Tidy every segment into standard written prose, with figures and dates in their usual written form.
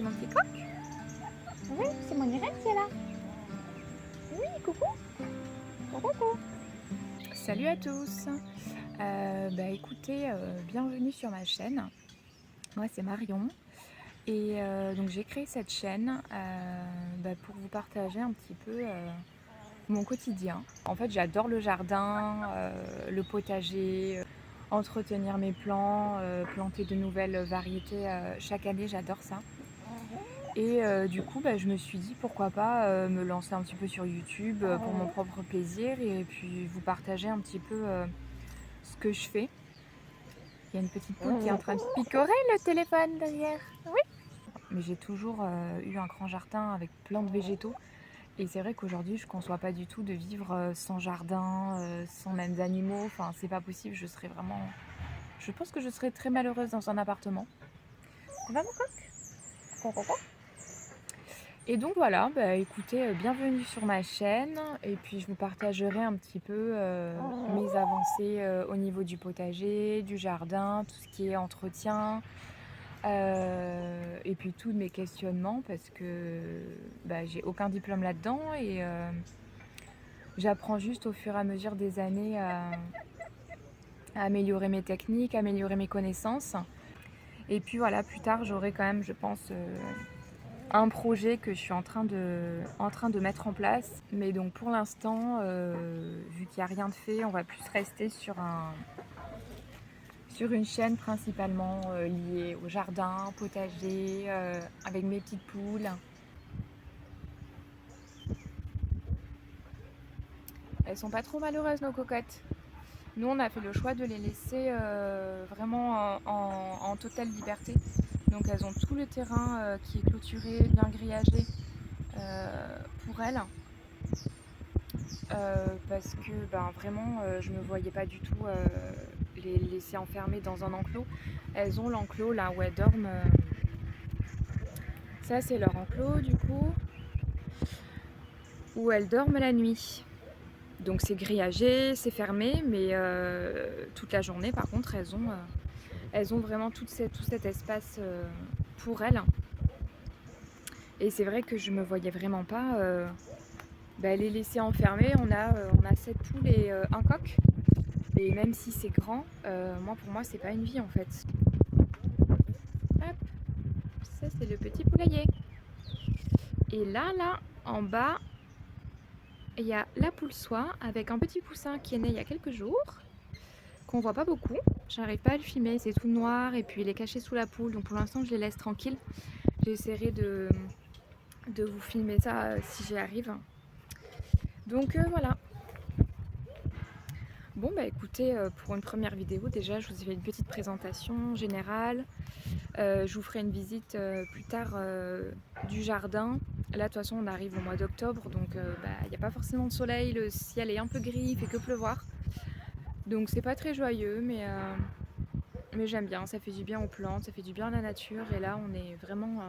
c'est mon petit coq. Oui, c'est mon Irène qui est là. Oui, coucou. Coucou. Salut à tous. Écoutez, bienvenue sur ma chaîne. Moi, c'est Marion et donc j'ai créé cette chaîne, pour vous partager un petit peu, mon quotidien. En fait, j'adore le jardin, le potager, entretenir mes plants, planter de nouvelles variétés, chaque année, j'adore ça. Et du coup, je me suis dit pourquoi pas, me lancer un petit peu sur YouTube, pour mon propre plaisir et puis vous partager un petit peu, ce que je fais. Il y a une petite poule qui est en train de picorer le téléphone derrière. Oui. Mais j'ai toujours, eu un grand jardin avec plein de végétaux et c'est vrai qu'aujourd'hui je conçois pas du tout de vivre, sans jardin, sans même d'animaux. Enfin, c'est pas possible, je pense que je serais très malheureuse dans un appartement. Ça va mon coq? Coucou. Et donc voilà, écoutez, bienvenue sur ma chaîne et puis je vous partagerai un petit peu, mes avancées, au niveau du potager, du jardin, tout ce qui est entretien, et puis tous mes questionnements parce que, j'ai aucun diplôme là-dedans et j'apprends juste au fur et à mesure des années à améliorer mes techniques, améliorer mes connaissances et puis voilà, plus tard, j'aurai quand même, je pense, un projet que je suis en train de mettre en place. Mais donc pour l'instant, vu qu'il y a rien de fait, on va plus rester sur une chaîne principalement, liée au jardin, potager, avec mes petites poules. Elles sont pas trop malheureuses nos cocottes. Nous, on a fait le choix de les laisser, vraiment en totale liberté. Donc elles ont tout le terrain, qui est clôturé, bien grillagé, pour elles. Parce que, vraiment, je me voyais pas du tout, les laisser enfermées dans un enclos. Elles ont l'enclos là où elles dorment, ça c'est leur enclos du coup, où elles dorment la nuit. Donc c'est grillagé, c'est fermé, mais toute la journée par contre elles ont vraiment tout cet espace, pour elles. Et c'est vrai que je me voyais vraiment pas, les laisser enfermées. On a 7 poules et un coq. Et même si c'est grand, pour moi, c'est pas une vie en fait. Hop, ça c'est le petit poulailler. Et là, en bas, il y a la poule soie avec un petit poussin qui est né il y a quelques jours, qu'on voit pas beaucoup. J'arrive pas à le filmer, c'est tout noir et puis il est caché sous la poule, donc pour l'instant je les laisse tranquilles. J'essaierai de vous filmer ça si j'y arrive. Donc voilà. Bon écoutez, pour une première vidéo déjà je vous ai fait une petite présentation générale. Je vous ferai une visite plus tard du jardin. Là, de toute façon, on arrive au mois d'octobre, donc il n'y a pas forcément de soleil, le ciel est un peu gris, il fait que pleuvoir. Donc c'est pas très joyeux, mais j'aime bien, ça fait du bien aux plantes, ça fait du bien à la nature. Et là, on est vraiment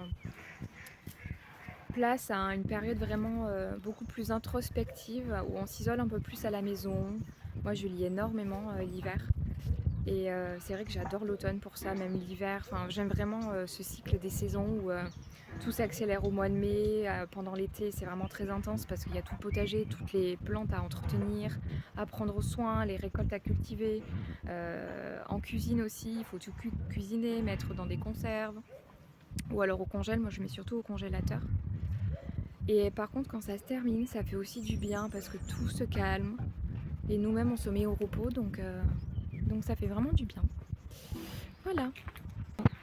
place à une période vraiment beaucoup plus introspective, où on s'isole un peu plus à la maison. Moi, je lis énormément l'hiver. Et c'est vrai que j'adore l'automne pour ça, même l'hiver. Enfin, j'aime vraiment ce cycle des saisons où tout s'accélère au mois de mai. Pendant l'été, c'est vraiment très intense parce qu'il y a tout le potager, toutes les plantes à entretenir, à prendre soin, les récoltes à cultiver. En cuisine aussi, il faut tout cuisiner, mettre dans des conserves. Ou alors au congèle, moi je mets surtout au congélateur. Et par contre, quand ça se termine, ça fait aussi du bien parce que tout se calme. Et nous-mêmes, on se met au repos, donc ça fait vraiment du bien. Voilà.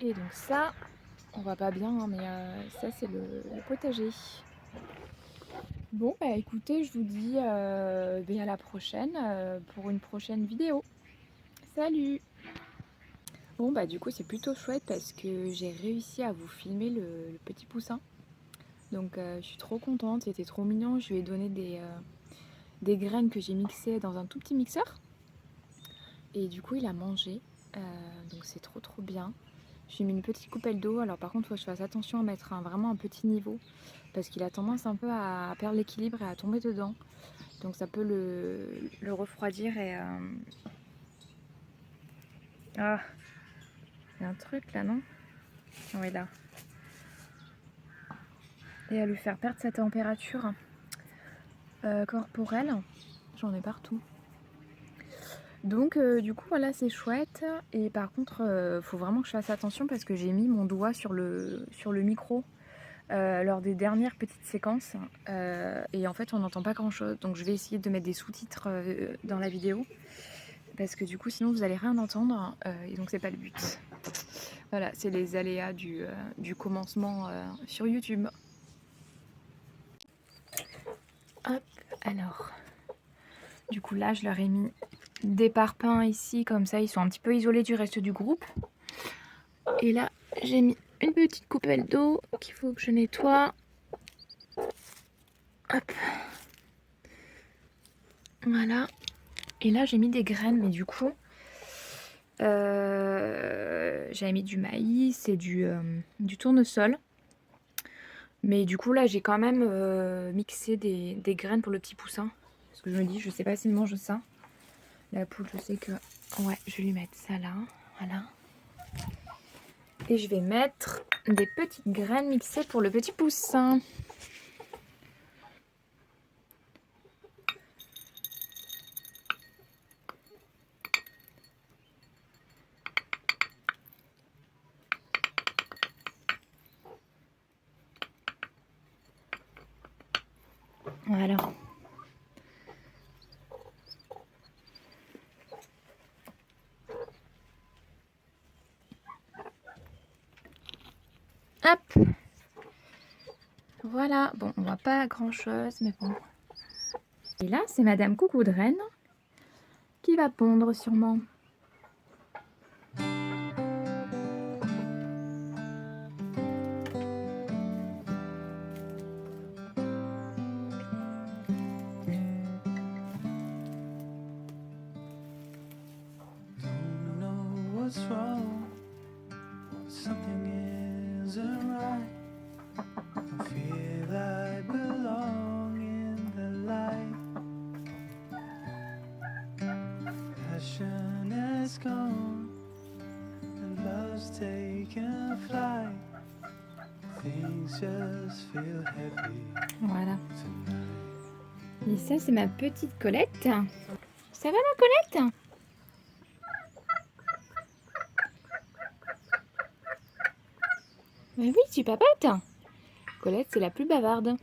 Et donc ça, on voit pas bien, hein, mais ça c'est le potager. Bon, écoutez, je vous dis à la prochaine pour une prochaine vidéo. Salut! Bon, du coup, c'est plutôt chouette parce que j'ai réussi à vous filmer le petit poussin. Donc, je suis trop contente, c'était trop mignon. Je lui ai donné des graines que j'ai mixées dans un tout petit mixeur. Et du coup, il a mangé. Donc, c'est trop trop bien. J'ai mis une petite coupelle d'eau. Alors par contre, il faut que je fasse attention à mettre vraiment un petit niveau parce qu'il a tendance un peu à perdre l'équilibre et à tomber dedans. Donc ça peut le refroidir et... Ah, il y a un truc là, non? Oui, là. et à lui faire perdre sa température corporelle. J'en ai partout. Donc du coup voilà, c'est chouette. Et par contre faut vraiment que je fasse attention parce que j'ai mis mon doigt sur le micro lors des dernières petites séquences et en fait on n'entend pas grand chose. Donc je vais essayer de mettre des sous-titres dans la vidéo parce que du coup sinon vous allez rien entendre et donc c'est pas le but. Voilà, c'est les aléas du commencement sur YouTube. Hop, alors du coup là je leur ai mis des parpaings ici, comme ça ils sont un petit peu isolés du reste du groupe. Et là j'ai mis une petite coupelle d'eau qu'il faut que je nettoie. Hop. Voilà. Et là j'ai mis des graines, mais du coup j'avais mis du maïs et du tournesol. Mais du coup là j'ai quand même mixé des graines pour le petit poussin. Parce que je me dis, je sais pas s'il mange ça. La poule, je sais que... Ouais, je vais lui mettre ça là. Voilà. Et je vais mettre des petites graines mixées pour le petit poussin. Voilà. Hop. Voilà. Bon, on voit pas grand chose, mais bon. Et là, c'est Madame Coucou de Reine qui va pondre sûrement. What's wrong? Something isn't right. I feel I belong in the light. Passion has gone and love's taken flight. Things just feel heavy. Voilà. Tonight. Et ça, c'est ma petite Colette. Ça va, ma Colette? Mais oui, tu papotes. Colette, c'est la plus bavarde.